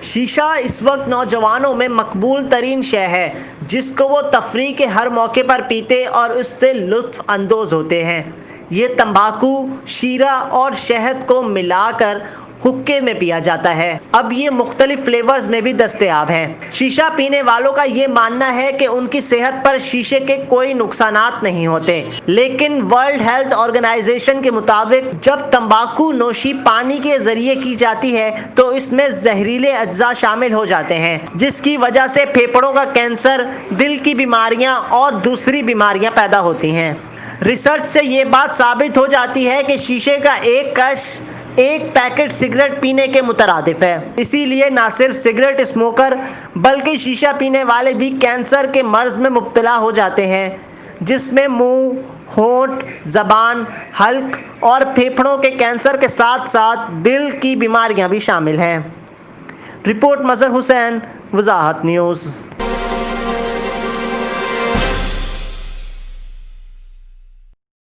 شیشہ اس وقت نوجوانوں میں مقبول ترین شے ہے جس کو وہ تفریح کے ہر موقع پر پیتے اور اس سے لطف اندوز ہوتے ہیں۔ یہ تمباکو، شیرہ اور شہد کو ملا کر حقے میں پیا جاتا ہے۔ اب یہ مختلف فلیورز میں بھی دستیاب ہے۔ شیشہ پینے والوں کا یہ ماننا ہے کہ ان کی صحت پر شیشے کے کوئی نقصانات نہیں ہوتے، لیکن ورلڈ ہیلتھ آرگنائزیشن کے مطابق جب تمباکو نوشی پانی کے ذریعے کی جاتی ہے تو اس میں زہریلے اجزاء شامل ہو جاتے ہیں، جس کی وجہ سے پھیپھڑوں کا کینسر، دل کی بیماریاں اور دوسری بیماریاں پیدا ہوتی ہیں۔ ریسرچ سے یہ بات ثابت ہو جاتی ہے کہ شیشے کا ایک کش ایک پیکٹ سگریٹ پینے کے مترادف ہے۔ اسی لیے نہ صرف سگریٹ اسموکر بلکہ شیشہ پینے والے بھی کینسر کے مرض میں مبتلا ہو جاتے ہیں، جس میں منہ، ہونٹ، زبان، حلق اور پھیپھڑوں کے کینسر کے ساتھ ساتھ دل کی بیماریاں بھی شامل ہیں۔ رپورٹ مظہر حسین، وضاحت نیوز۔